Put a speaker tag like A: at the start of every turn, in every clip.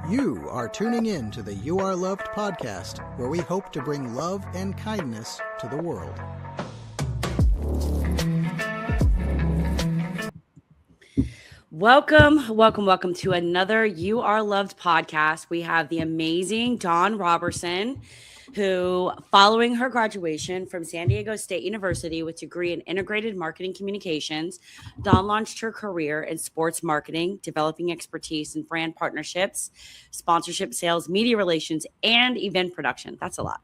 A: You are tuning in to the You Are Loved podcast, where we hope to bring love and kindness to the world.
B: Welcome to another You Are Loved podcast. We have the amazing Dawn Roberson, who, following her graduation from San Diego State University with a degree in integrated marketing communications, Dawn launched her career in sports marketing, developing expertise in brand partnerships, sponsorship sales, media relations, and event production. That's a lot.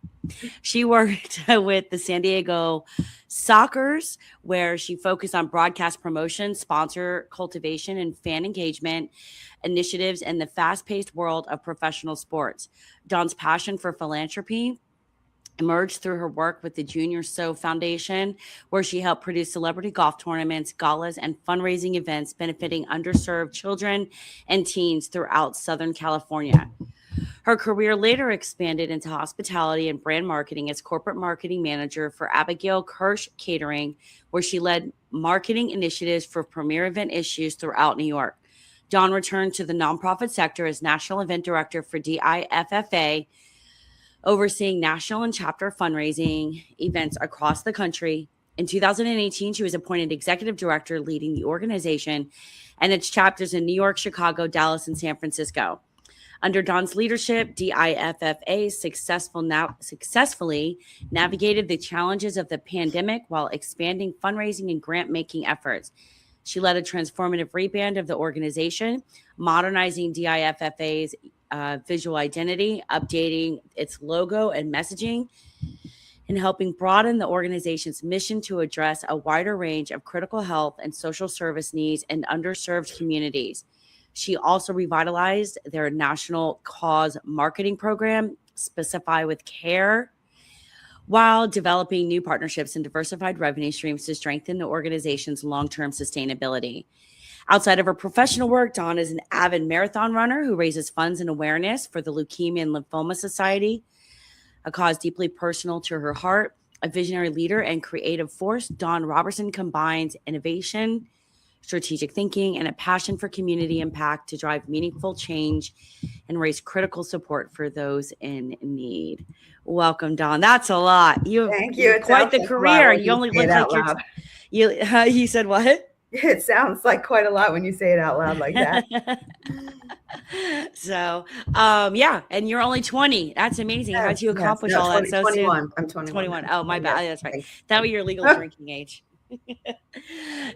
B: She worked with the San Diego Sockers, where she focused on broadcast promotion, sponsor cultivation, and fan engagement initiatives in the fast-paced world of professional sports. Dawn's passion for philanthropy emerged through her work with the Junior So Foundation, where she helped produce celebrity golf tournaments, galas, and fundraising events benefiting underserved children and teens throughout Southern California. Her career later expanded into hospitality and brand marketing as corporate marketing manager for Abigail Kirsch Catering, where she led marketing initiatives for premier event issues throughout New York. Dawn returned to the nonprofit sector as national event director for DIFFA, overseeing national and chapter fundraising events across the country. In 2018, she was appointed executive director, leading the organization and its chapters in New York, Chicago, Dallas, and San Francisco. Under Dawn's leadership, DIFFA successfully navigated the challenges of the pandemic while expanding fundraising and grant-making efforts. She led a transformative rebrand of the organization, modernizing DIFFA's visual identity, updating its logo and messaging, and helping broaden the organization's mission to address a wider range of critical health and social service needs in underserved communities. She also revitalized their national cause marketing program, Specify with Care, while developing new partnerships and diversified revenue streams to strengthen the organization's long-term sustainability. Outside of her professional work, Dawn is an avid marathon runner who raises funds and awareness for the Leukemia and Lymphoma Society, a cause deeply personal to her heart. A visionary leader and creative force, Dawn Roberson combines innovation, strategic thinking, and a passion for community impact to drive meaningful change and raise critical support for those in need. Welcome, Dawn. That's a lot.
C: Thank you.
B: It's quite the career. You only look like you said what?
C: It sounds like quite a lot when you say it out loud like that.
B: So, yeah, and you're only 20. That's amazing. How'd you accomplish all that so
C: 21.
B: soon?
C: I'm 21.
B: 21. Oh, my bad. That's right. That was your legal drinking age.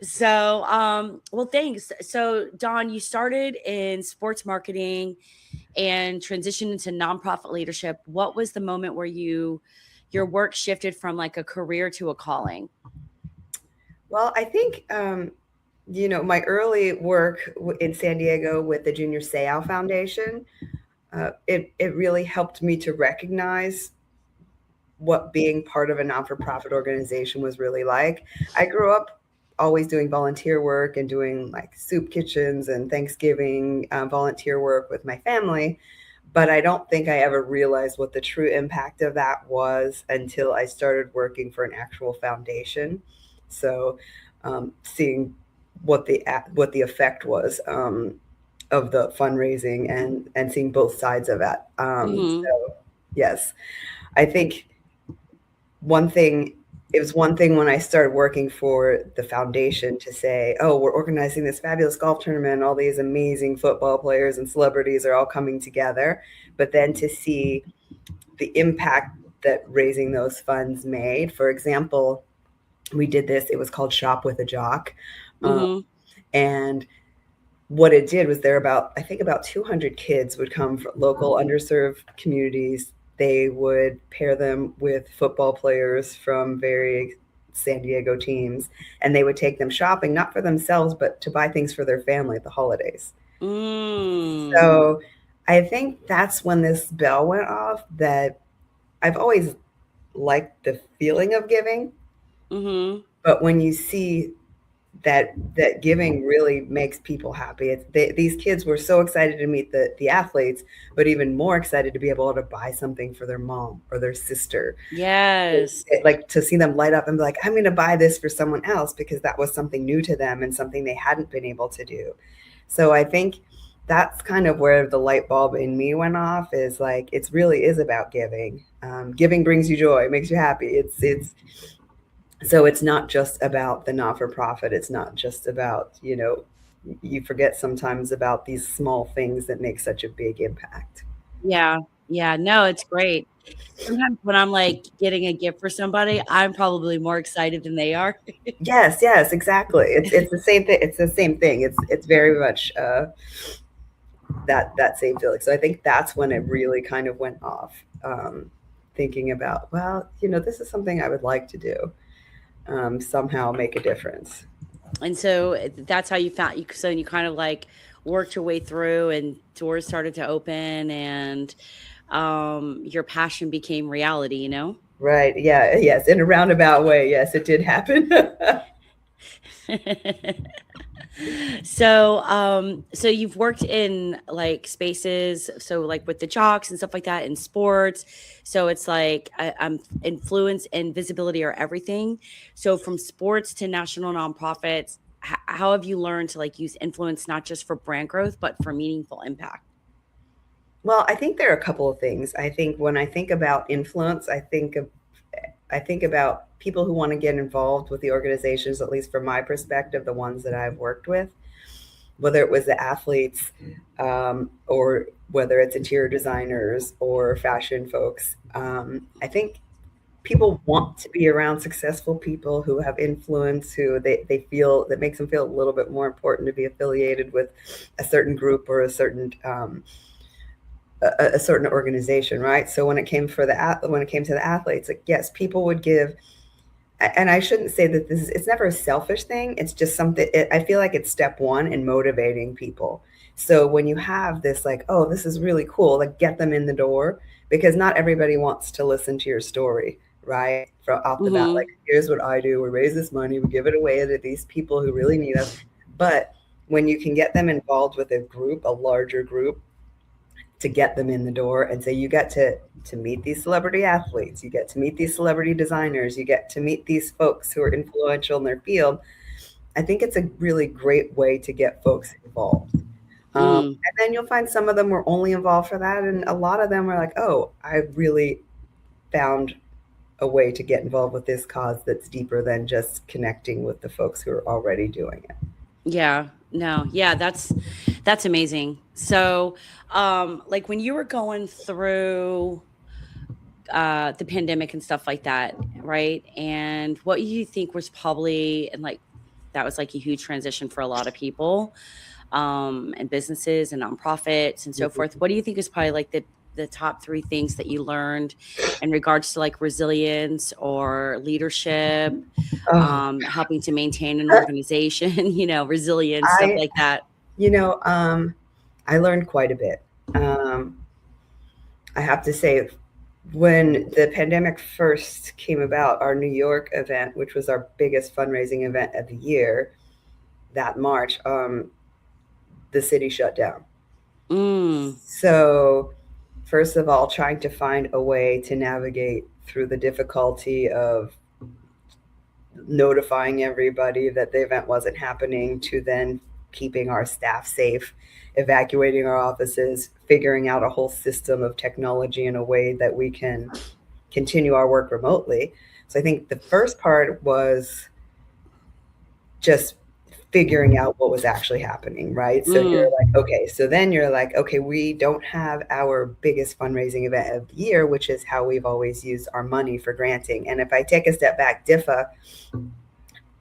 B: So, well, thanks. So, Dawn, you started in sports marketing and transitioned into nonprofit leadership. What was the moment where your work shifted from like a career to a calling?
C: Well, I think, my early work in San Diego with the Junior So Foundation, it really helped me to recognize what being part of a not-for-profit organization was really like. I grew up always doing volunteer work and doing like soup kitchens and Thanksgiving volunteer work with my family, but I don't think I ever realized what the true impact of that was until I started working for an actual foundation. So seeing what the effect was of the fundraising and seeing both sides of it. So yes, I think it was one thing when I started working for the foundation to say, oh, we're organizing this fabulous golf tournament and all these amazing football players and celebrities are all coming together. But then to see the impact that raising those funds made. For example, we did this, it was called Shop with a Jock. And what it did was about 200 kids would come from local underserved communities. They would pair them with football players from various San Diego teams, and they would take them shopping, not for themselves, but to buy things for their family at the holidays. So I think that's when this bell went off, that I've always liked the feeling of giving. But when you see that giving really makes people happy. These kids were so excited to meet the athletes, but even more excited to be able to buy something for their mom or their sister.
B: Yes.
C: Like to see them light up and be like, I'm going to buy this for someone else because that was something new to them and something they hadn't been able to do. So I think that's kind of where the light bulb in me went off, is like, it really is about giving. Giving brings you joy, makes you happy. So it's not just about the not-for-profit. It's not just about, you forget sometimes about these small things that make such a big impact.
B: Yeah. Yeah. No, it's great. Sometimes when I'm like getting a gift for somebody, I'm probably more excited than they are.
C: Yes, exactly. It's the same thing. It's the same thing. It's very much that same feeling. So I think that's when it really kind of went off. Thinking about, well, this is something I would like to do. Somehow make a difference.
B: And so that's how you found you. So you kind of like worked your way through, and doors started to open, and your passion became reality.
C: Right. Yeah. Yes. In a roundabout way. Yes, it did happen.
B: So you've worked in like spaces, so like with the jocks and stuff like that in sports. So it's like influence and visibility are everything. So from sports to national nonprofits, how have you learned to like use influence not just for brand growth but for meaningful impact?
C: Well, I think there are a couple of things. I think when I think about influence, I think about people who want to get involved with the organizations, at least from my perspective, the ones that I've worked with, whether it was the athletes, or whether it's interior designers or fashion folks. I think people want to be around successful people who have influence, who they feel that makes them feel a little bit more important to be affiliated with a certain group or a certain organization, right? So when it came to the athletes, like, yes, people would give. And I shouldn't say that it's never a selfish thing. It's just something, I feel like it's step one in motivating people. So when you have this, like, oh, this is really cool, like, get them in the door, because not everybody wants to listen to your story, right? From off the bat, like, here's what I do. We raise this money, we give it away to these people who really need us. But when you can get them involved with a group, a larger group, to get them in the door and say, you get to meet these celebrity athletes, you get to meet these celebrity designers, you get to meet these folks who are influential in their field. I think it's a really great way to get folks involved. And then you'll find some of them were only involved for that, and a lot of them were like, oh, I really found a way to get involved with this cause that's deeper than just connecting with the folks who are already doing it.
B: Yeah. No. Yeah, that's amazing. So, like when you were going through the pandemic and stuff like that, right? And what you think was probably, and like that was like a huge transition for a lot of people, and businesses and nonprofits and so forth. What do you think is probably like the top three things that you learned in regards to like resilience or leadership, helping to maintain an organization, resilience, stuff like that?
C: I learned quite a bit. I have to say, when the pandemic first came about, our New York event, which was our biggest fundraising event of the year, that March, the city shut down. So first of all, trying to find a way to navigate through the difficulty of notifying everybody that the event wasn't happening, to then keeping our staff safe, evacuating our offices, figuring out a whole system of technology in a way that we can continue our work remotely. So I think the first part was just figuring out what was actually happening, right? So you're like, okay, so then you're like, okay, we don't have our biggest fundraising event of the year, which is how we've always used our money for granting. And if I take a step back, DIFA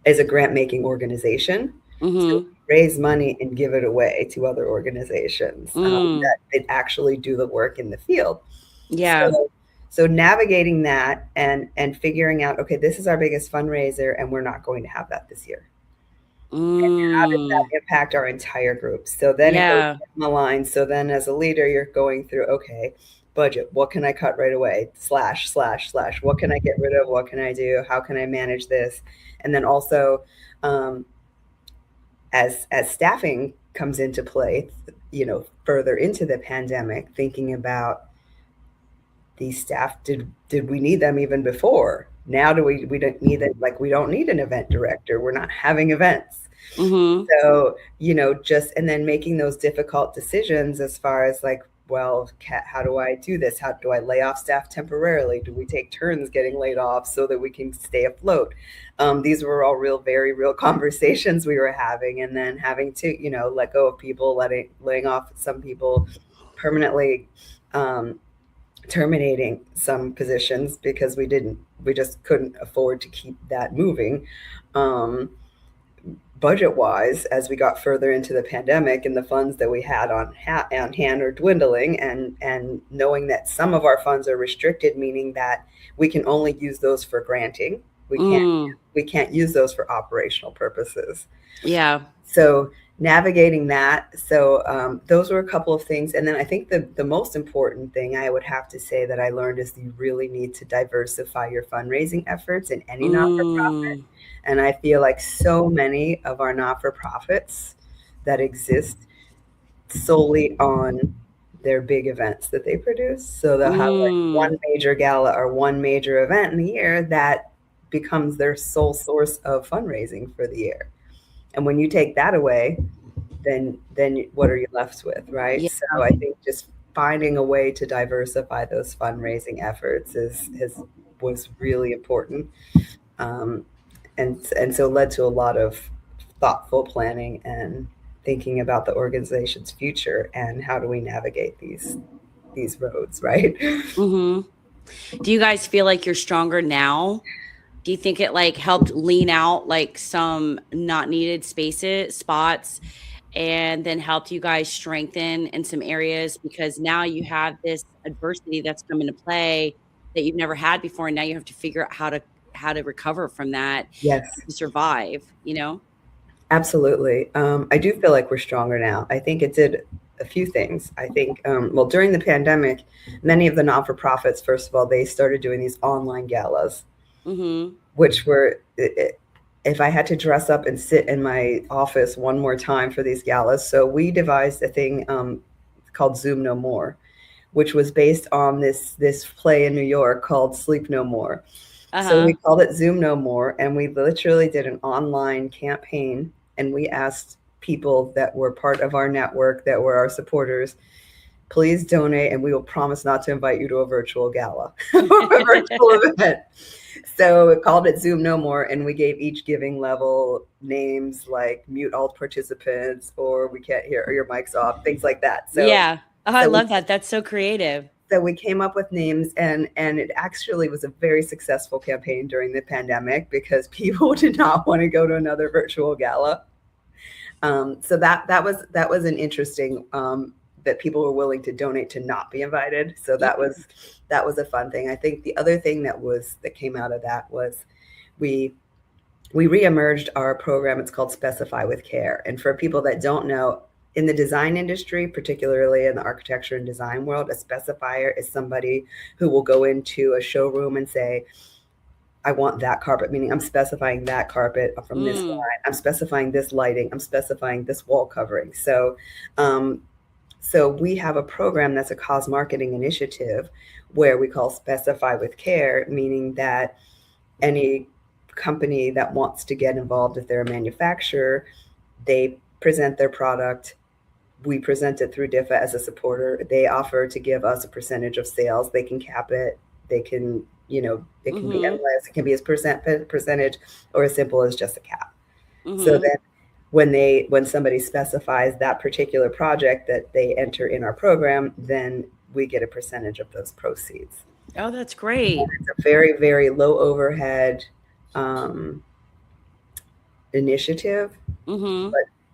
C: is a grant-making organization. So we raise money and give it away to other organizations that actually do the work in the field.
B: Yeah.
C: So navigating that and figuring out, okay, this is our biggest fundraiser and we're not going to have that this year. And how does that impact our entire group? So then it goes down the line. So then as a leader, you're going through, okay, budget, what can I cut right away? Slash. What can I get rid of? What can I do? How can I manage this? And then also, as staffing comes into play, further into the pandemic, thinking about these staff, did we need them even before? Now we don't need it. Like, we don't need an event director. We're not having events.
B: Mm-hmm.
C: So, just, and then making those difficult decisions as far as like, well, how do I do this? How do I lay off staff temporarily? Do we take turns getting laid off so that we can stay afloat? These were all very real conversations we were having, and then having to, let go of people, laying off some people permanently, terminating some positions because we just couldn't afford to keep that moving. Budget wise, as we got further into the pandemic and the funds that we had on hand are dwindling, and knowing that some of our funds are restricted, meaning that we can only use those for granting. We can't use those for operational purposes.
B: Yeah.
C: So navigating that. So those were a couple of things. And then I think the most important thing I would have to say that I learned is you really need to diversify your fundraising efforts in any not-for-profit. And I feel like so many of our not-for-profits that exist solely on their big events that they produce. So they'll have like one major gala or one major event in the year that becomes their sole source of fundraising for the year. And when you take that away, then what are you left with, right?
B: Yeah.
C: So I think just finding a way to diversify those fundraising efforts was really important. And so led to a lot of thoughtful planning and thinking about the organization's future and how do we navigate these roads, right?
B: Mm-hmm. Do you guys feel like you're stronger now? Do you think it like helped lean out like some not needed spots, and then helped you guys strengthen in some areas because now you have this adversity that's come into play that you've never had before, and now you have to figure out how to recover from that,
C: Yes,
B: to survive,
C: absolutely. I do feel like we're stronger now. I think it did a few things. I think, during the pandemic, many of the not-for-profits, first of all, they started doing these online galas, which were, if I had to dress up and sit in my office one more time for these galas. So we devised a thing called Zoom No More, which was based on this play in New York called Sleep No More. So we called it Zoom No More, and we literally did an online campaign, and we asked people that were part of our network, that were our supporters, please donate, and we will promise not to invite you to a virtual gala or a virtual event. So we called it Zoom No More, and we gave each giving level names like mute all participants, or we can't hear, or your mic's off, things like that. So
B: yeah. I love that. That's so creative.
C: So we came up with names, and it actually was a very successful campaign during the pandemic because people did not want to go to another virtual gala. So that was an interesting, that people were willing to donate to not be invited. So that was a fun thing. I think the other thing that came out of that was we reemerged our program. It's called Specify with Care. And for people that don't know, in the design industry, particularly in the architecture and design world, a specifier is somebody who will go into a showroom and say, I want that carpet, meaning I'm specifying that carpet from this line. I'm specifying this lighting. I'm specifying this wall covering. So we have a program that's a cause marketing initiative where we call Specify with Care, meaning that any company that wants to get involved, if they're a manufacturer, they present their product. We present it through DIFA as a supporter. They offer to give us a percentage of sales. They can cap it. They can, it can be endless. It can be as percentage or as simple as just a cap. So then when somebody specifies that particular project that they enter in our program, then we get a percentage of those proceeds.
B: Oh, that's great.
C: And it's a very, very low overhead initiative,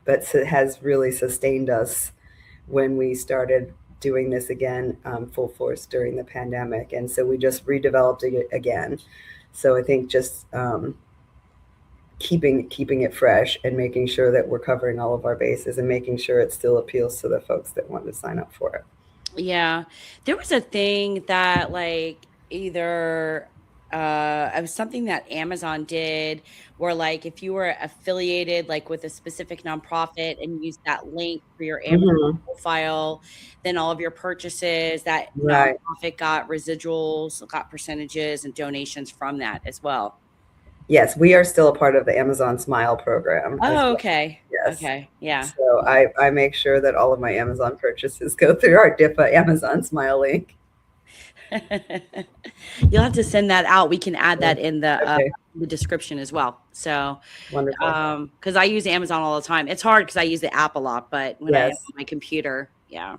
C: but it has really sustained us when we started doing this again full force during the pandemic. And so we just redeveloped it again. So I think just keeping it fresh and making sure that we're covering all of our bases and making sure it still appeals to the folks that want to sign up for it.
B: Yeah. There was a thing that like either it was something that Amazon did where like if you were affiliated like with a specific nonprofit and used that link for your Amazon profile, then all of your purchases, that nonprofit got residuals, got percentages and donations from that as well.
C: Yes, we are still a part of the Amazon Smile program as
B: Oh,
C: well.
B: okay.
C: Yes.
B: Okay. Yeah.
C: So I make sure that all of my Amazon purchases go through our DIFA Amazon Smile link.
B: You'll have to send that out. We can add that in
C: Okay,
B: the description as well. So,
C: wonderful.
B: because I use Amazon all the time. It's hard because I use the app a lot, but when I am
C: Yes.
B: on my computer, yeah.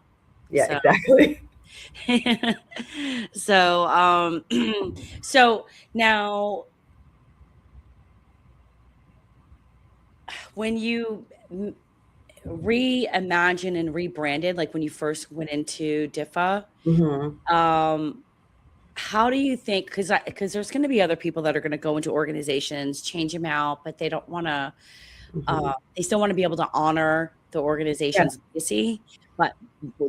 C: Yeah,
B: So,
C: exactly.
B: so, so now when you reimagine and rebranded, like when you first went into DIFA,
C: Hmm.
B: how do you think, because there's going to be other people that are going to go into organizations, change them out, but they don't want to,
C: Hmm.
B: they still want to be able to honor the
C: Yeah.
B: organization's legacy, but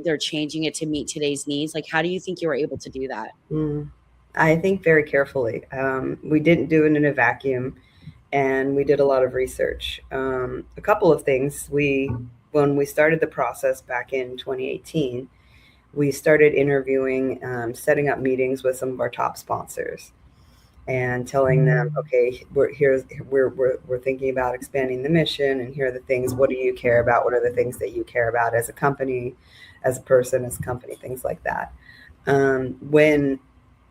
B: they're changing it to meet today's needs. Like, how do you think you were able to do that?
C: Mm. I think very carefully. We didn't do it in a vacuum, and we did a lot of research. A couple of things. When we started the process back in 2018, we started interviewing, setting up meetings with some of our top sponsors, and telling them, okay, we're thinking about expanding the mission, and here are the things. What do you care about? What are the things that you care about as a company, as a person, as a company, things like that. When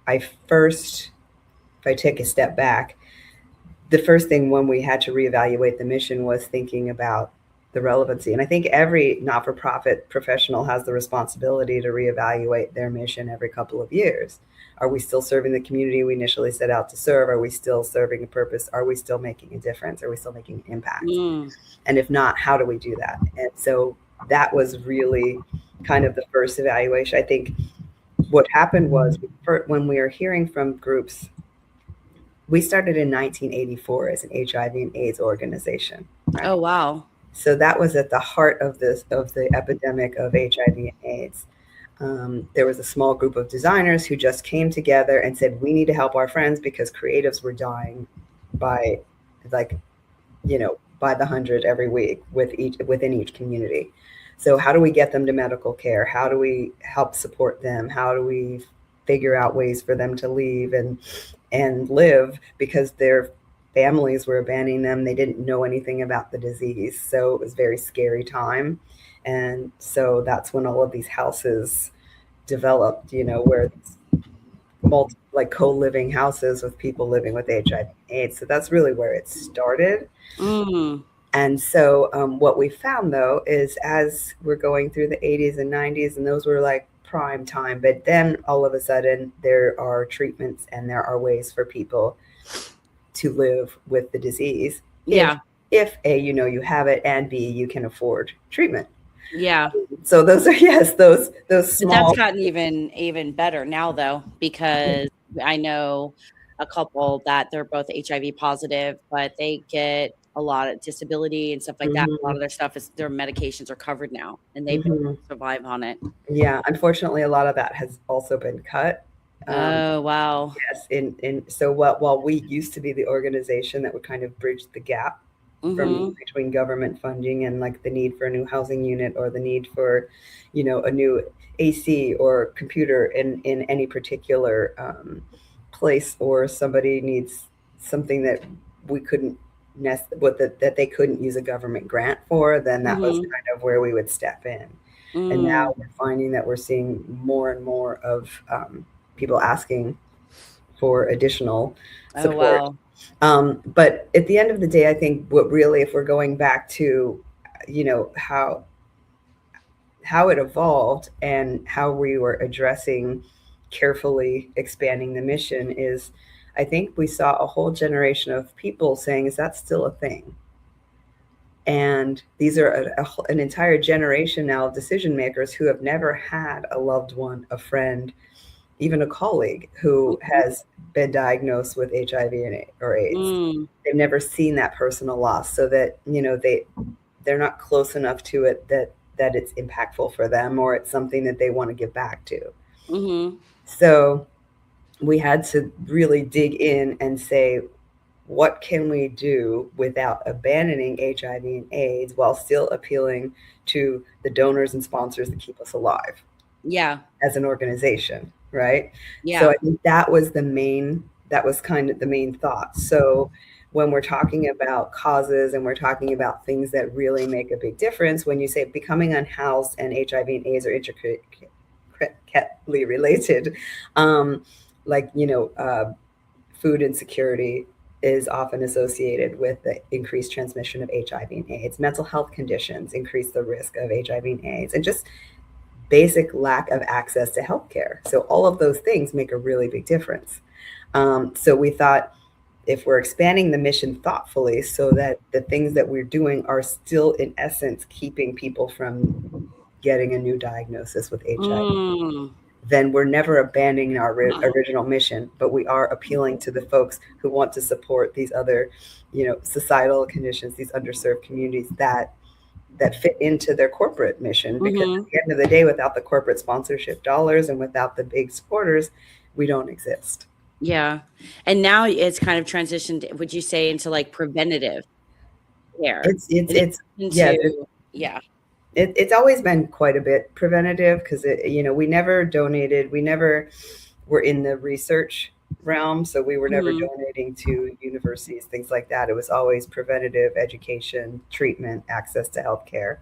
C: I first, if I take a step back, the first thing when we had to reevaluate the mission was thinking about the relevancy. And I think every not-for-profit professional has the responsibility to reevaluate their mission every couple of years. Are we still serving the community we initially set out to serve? Are we still serving a purpose? Are we still making a difference? Are we still making an impact?
B: Mm,
C: And if not, how do we do that? And so that was really kind of the first evaluation. I think what happened was when we were hearing from groups, we started in 1984 as an HIV and AIDS organization. Right?
B: oh, wow.
C: So that was at the heart of the epidemic of HIV and AIDS. There was a small group of designers who just came together and said, we need to help our friends because creatives were dying by, like, by the hundred every week within each community. So how do we get them to medical care? How do we help support them? How do we figure out ways for them to leave and live, because their families were abandoning them. They didn't know anything about the disease. So it was a very scary time. And so that's when all of these houses developed, where like co-living houses with people living with HIV and AIDS. So that's really where it started.
B: Mm,
C: And so what we found, though, is as we're going through the 80s and 90s, and those were like prime time, but then all of a sudden there are treatments and there are ways for people to live with the disease.
B: yeah.
C: If A, you have it, and B, you can afford treatment.
B: Yeah.
C: So those are, yes, those small.
B: But that's gotten even better now, though, because I know a couple that they're both HIV positive, but they get a lot of disability and stuff like that. A lot of their stuff is their medications are covered now, and they've been able to survive on it.
C: Yeah, unfortunately, a lot of that has also been cut.
B: Oh, wow.
C: Yes, so while we used to be the organization that would kind of bridge the gap between government funding and like the need for a new housing unit or the need for, a new AC or computer in any particular place, or somebody needs something that we couldn't that they couldn't use a government grant for, then that was kind of where we would step in. And now we're finding that we're seeing more and more of people asking for additional support.
B: Oh, wow.
C: But at the end of the day, I think what really, if we're going back to, how it evolved and how we were addressing carefully expanding the mission, is I think we saw a whole generation of people saying, is that still a thing? And these are an entire generation now of decision makers who have never had a loved one, a friend, even a colleague who has been diagnosed with HIV or AIDS. They've never seen that personal loss, so that they're not close enough to it that it's impactful for them, or it's something that they want to give back to. So we had to really dig in and say, what can we do without abandoning HIV and AIDS while still appealing to the donors and sponsors that keep us alive?
B: Yeah.
C: As an organization, right?
B: Yeah.
C: So I think that was kind of the main thought. So when we're talking about causes and we're talking about things that really make a big difference, when you say becoming unhoused and HIV and AIDS are intricately related, like, food insecurity is often associated with the increased transmission of HIV and AIDS. Mental health conditions increase the risk of HIV and AIDS, and just basic lack of access to healthcare. So all of those things make a really big difference. So we thought, if we're expanding the mission thoughtfully so that the things that we're doing are still in essence keeping people from getting a new diagnosis with HIV, then we're never abandoning our original mission, but we are appealing to the folks who want to support these other, societal conditions, these underserved communities that fit into their corporate mission. Because at the end of the day, without the corporate sponsorship dollars and without the big supporters, we don't exist.
B: Yeah. And now it's kind of transitioned, would you say, into like preventative care?
C: It's always been quite a bit preventative, because we never donated. We never were in the research realm, so we were never donating to universities, things like that. It was always preventative education, treatment, access to healthcare.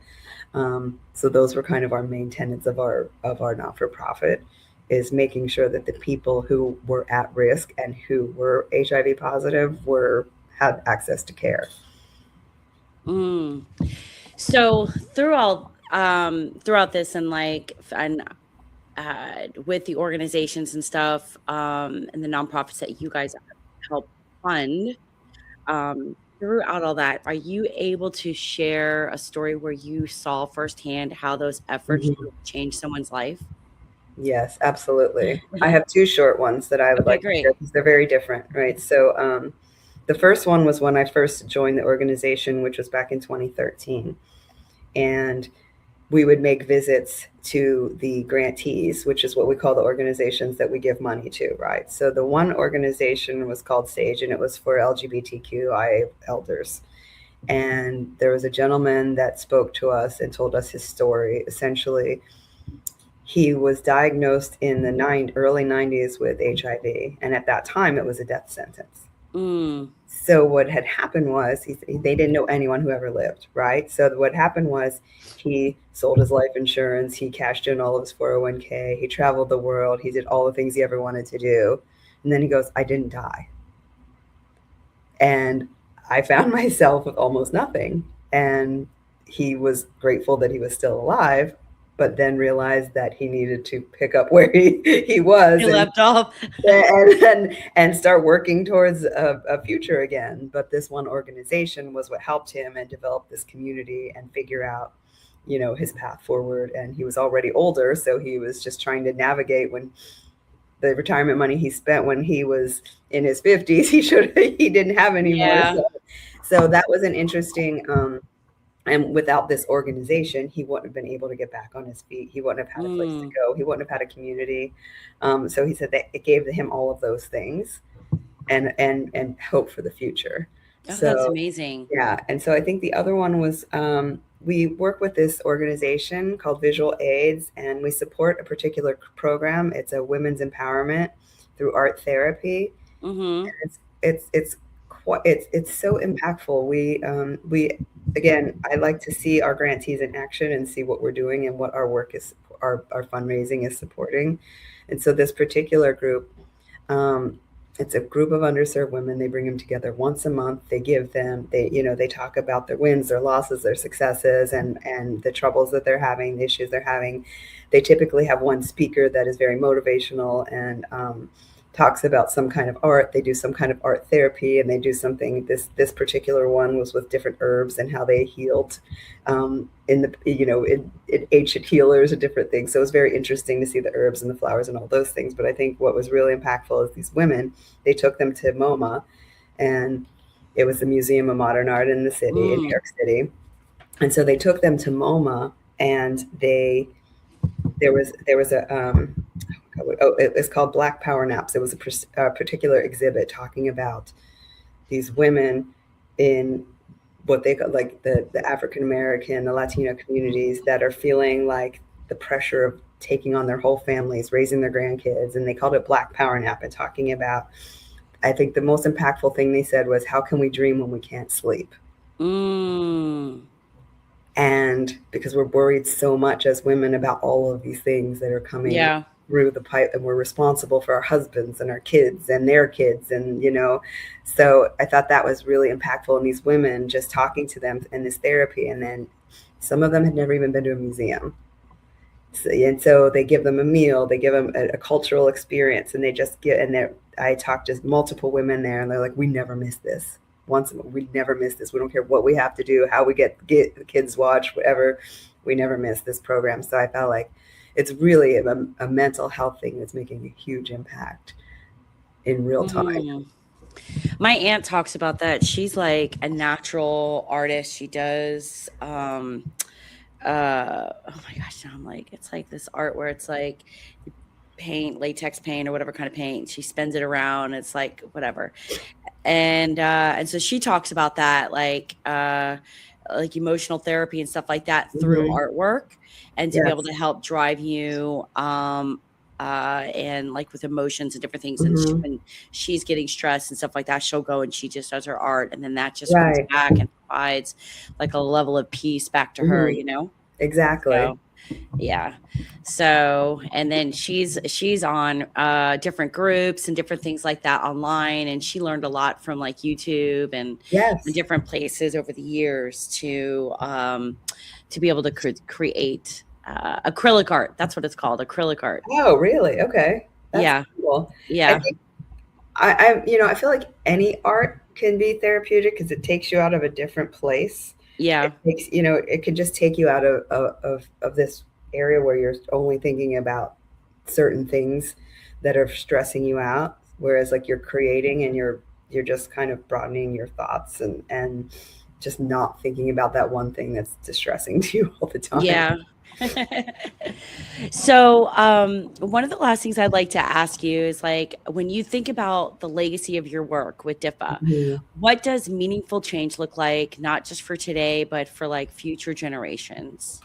C: So those were kind of our main tenets of our not-for-profit, is making sure that the people who were at risk and who were HIV positive had access to care.
B: So throughout this, and with the organizations and stuff, and the nonprofits that you guys help fund, throughout all that, are you able to share a story where you saw firsthand how those efforts changed someone's life?
C: Yes, absolutely. I have two short ones that I would like to share, because they're very different, right? So the first one was when I first joined the organization, which was back in 2013. And we would make visits to the grantees, which is what we call the organizations that we give money to, right? So the one organization was called SAGE, and it was for LGBTQIA elders. And there was a gentleman that spoke to us and told us his story. Essentially, he was diagnosed in the early 90s with HIV. And at that time, it was a death sentence. So what had happened was they didn't know anyone who ever lived, right? So what happened was he sold his life insurance. He cashed in all of his 401k. He traveled the world. He did all the things he ever wanted to do. And then he goes, I didn't die. And I found myself with almost nothing. And he was grateful that he was still alive, but then realized that he needed to pick up where he was.
B: He left off.
C: and start working towards a future again. But this one organization was what helped him and develop this community and figure out, his path forward. And he was already older, so he was just trying to navigate when the retirement money he spent when he was in his 50s, he didn't have anymore.
B: Yeah.
C: So that was an interesting, and without this organization, he wouldn't have been able to get back on his feet. He wouldn't have had a place to go. He wouldn't have had a community. So he said that it gave him all of those things and hope for the future.
B: Oh, so that's amazing.
C: Yeah. And so I think the other one was, we work with this organization called Visual AIDS, and we support a particular program. It's a women's empowerment through art therapy. It's so impactful. We again, I like to see our grantees in action and see what we're doing and what our work is, our fundraising is supporting. And so this particular group, it's a group of underserved women. They bring them together once a month. They give them, they talk about their wins, their losses, their successes, and the troubles that they're having, the issues they're having. They typically have one speaker that is very motivational and talks about some kind of art. They do some kind of art therapy, and they do something. This particular one was with different herbs and how they healed in ancient healers and different things. So it was very interesting to see the herbs and the flowers and all those things. But I think what was really impactful is these women, they took them to MoMA, and it was the Museum of Modern Art in the city, in New York City. And so they took them to MoMA, and there was a, it's called Black Power Naps. It was a particular exhibit talking about these women in what they call like the African American, the Latino communities that are feeling like the pressure of taking on their whole families, raising their grandkids, and they called it Black Power Nap, and talking about I think the most impactful thing they said was, how can we dream when we can't sleep? And because we're worried so much as women about all of these things that are coming through the pipe, and we're responsible for our husbands and our kids and their kids. And, so I thought that was really impactful. And these women, just talking to them in this therapy, and then some of them had never even been to a museum. And so they give them a meal, they give them a cultural experience, and they just I talked to multiple women there, and they're like, we never miss this. We never miss this. We don't care what we have to do, how we get the kids watch, whatever. We never miss this program. So I felt like it's really a mental health thing that's making a huge impact in real time.
B: My aunt talks about that. She's like a natural artist. She does oh my gosh, now I'm like, it's like this art where it's like paint, latex paint or whatever kind of paint. She spins it around. It's like whatever. And so she talks about that, like emotional therapy and stuff like that through artwork, and to be able to help drive you and like with emotions and different things. And when she's getting stressed and stuff like that, she'll go and she just does her art, and then that just comes back and provides like a level of peace back to her,
C: Exactly.
B: So, yeah. So, and then she's on different groups and different things like that online, and she learned a lot from like YouTube and different places over the years to be able to create acrylic art. That's what it's called, acrylic art.
C: Oh, really? Okay. That's cool.
B: Yeah.
C: I feel like any art can be therapeutic because it takes you out of a different place.
B: Yeah.
C: It could just take you out of this area where you're only thinking about certain things that are stressing you out. Whereas like you're creating and you're just kind of broadening your thoughts and just not thinking about that one thing that's distressing to you all the time.
B: Yeah. So one of the last things I'd like to ask you is, like, when you think about the legacy of your work with DIFA, what does meaningful change look like, not just for today, but for like future generations?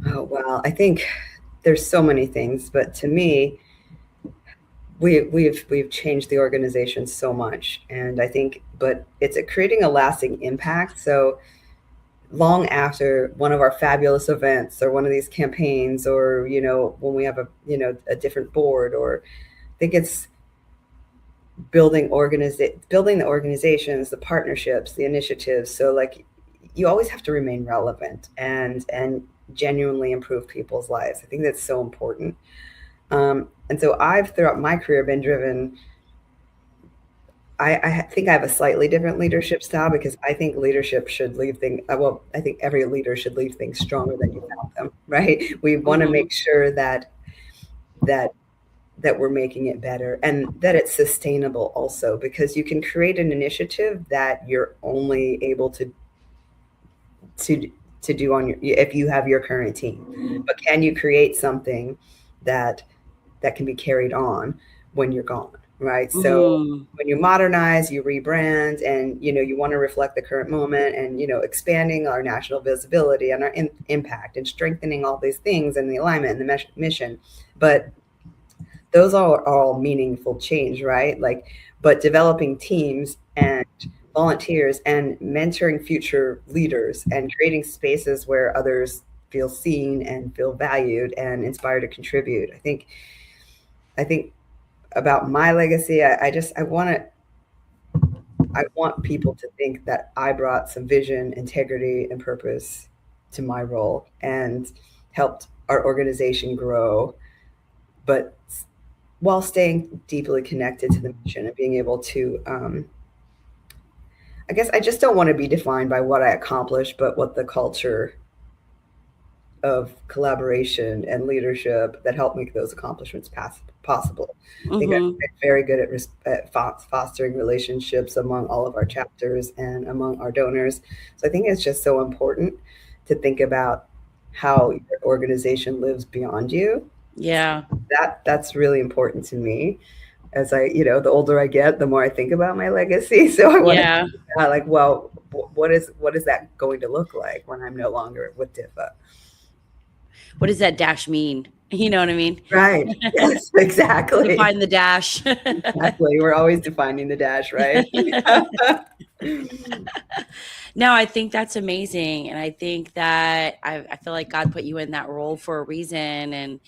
C: Oh, well, I think there's so many things, but to me, we've changed the organization so much, and I think, but it's creating a lasting impact. So long after one of our fabulous events or one of these campaigns, or when we have a different board, or I think it's building the organizations, the partnerships, the initiatives. So like you always have to remain relevant and genuinely improve people's lives. I think that's so important. And so I've throughout my career been driven. I think I have a slightly different leadership style, because I think leadership should leave things. Well, I think every leader should leave things stronger than you found them. Right? We want to make sure that we're making it better, and that it's sustainable also, because you can create an initiative that you're only able to do if you have your current team. But can you create something that can be carried on when you're gone? Right. So when you modernize, you rebrand, and, you want to reflect the current moment, and, expanding our national visibility and our impact, and strengthening all these things and the alignment and the mission. But those are all meaningful change, right? Like, but developing teams and volunteers and mentoring future leaders and creating spaces where others feel seen and feel valued and inspired to contribute. I think about my legacy, I want people to think that I brought some vision, integrity, and purpose to my role and helped our organization grow, but while staying deeply connected to the mission and being able to, I guess I just don't want to be defined by what I accomplished, but what the culture of collaboration and leadership that helped make those accomplishments possible. I think I'm very good at fostering relationships among all of our chapters and among our donors. So I think it's just so important to think about how your organization lives beyond you.
B: Yeah.
C: That's really important to me. As the older I get, the more I think about my legacy. So I want to like, well, what is that going to look like when I'm no longer with DIFA?
B: What does that dash mean? You know what I mean?
C: Right. Yes, exactly.
B: Define the dash.
C: Exactly. We're always defining the dash, right?
B: No, I think that's amazing. And I think that I feel like God put you in that role for a reason. And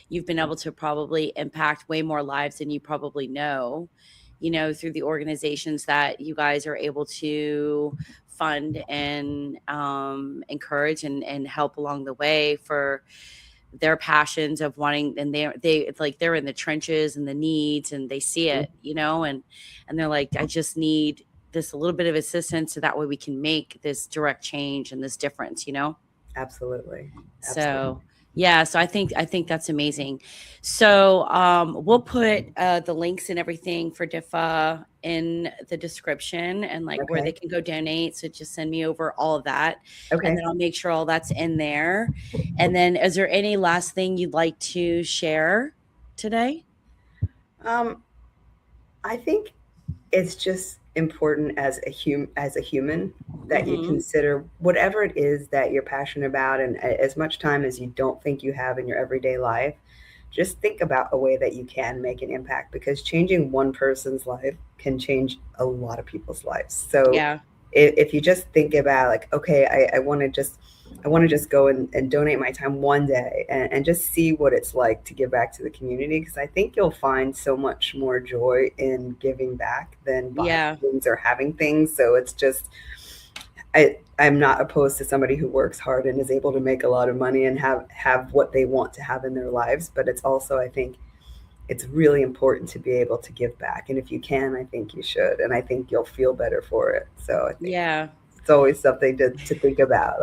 B: you've been able to probably impact way more lives than you probably know, through the organizations that you guys are able to fund and encourage and help along the way for their passions of wanting. And it's like they're in the trenches and the needs, and they see it, and they're like, I just need this a little bit of assistance so that way we can make this direct change and this difference,
C: Absolutely.
B: So yeah, so I think that's amazing. So we'll put the links and everything for DIFA in the description, and where they can go donate. So just send me over all of that.
C: Okay.
B: And then I'll make sure all that's in there. And then is there any last thing you'd like to share today?
C: I think it's just important as a human that you consider whatever it is that you're passionate about, and as much time as you don't think you have in your everyday life, just think about a way that you can make an impact, because changing one person's life can change a lot of people's lives. So
B: yeah,
C: if you just think about okay, I want to just go and donate my time one day and just see what it's like to give back to the community, because I think you'll find so much more joy in giving back than buying things or having things. So it's just, I'm not opposed to somebody who works hard and is able to make a lot of money and have what they want to have in their lives. But it's also, I think it's really important to be able to give back. And if you can, I think you should. And I think you'll feel better for it. So I think it's always something to think about.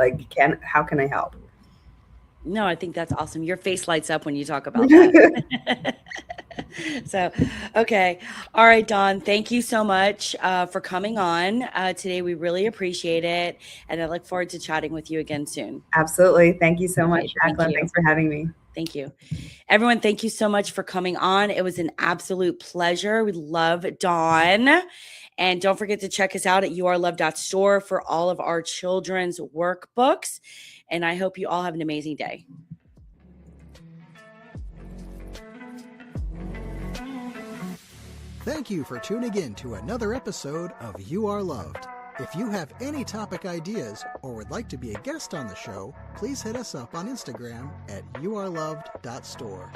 C: How can I help?
B: No, I think that's awesome. Your face lights up when you talk about that. So, okay. All right, Dawn, thank you so much for coming on today. We really appreciate it. And I look forward to chatting with you again soon.
C: Absolutely. Thank you so much, Jacqueline. Thanks for having me.
B: Thank you. Everyone, thank you so much for coming on. It was an absolute pleasure. We love Dawn. And don't forget to check us out at yourlove.store for all of our children's workbooks. And I hope you all have an amazing day.
A: Thank you for tuning in to another episode of You Are Loved. If you have any topic ideas or would like to be a guest on the show, please hit us up on Instagram at youareloved.store.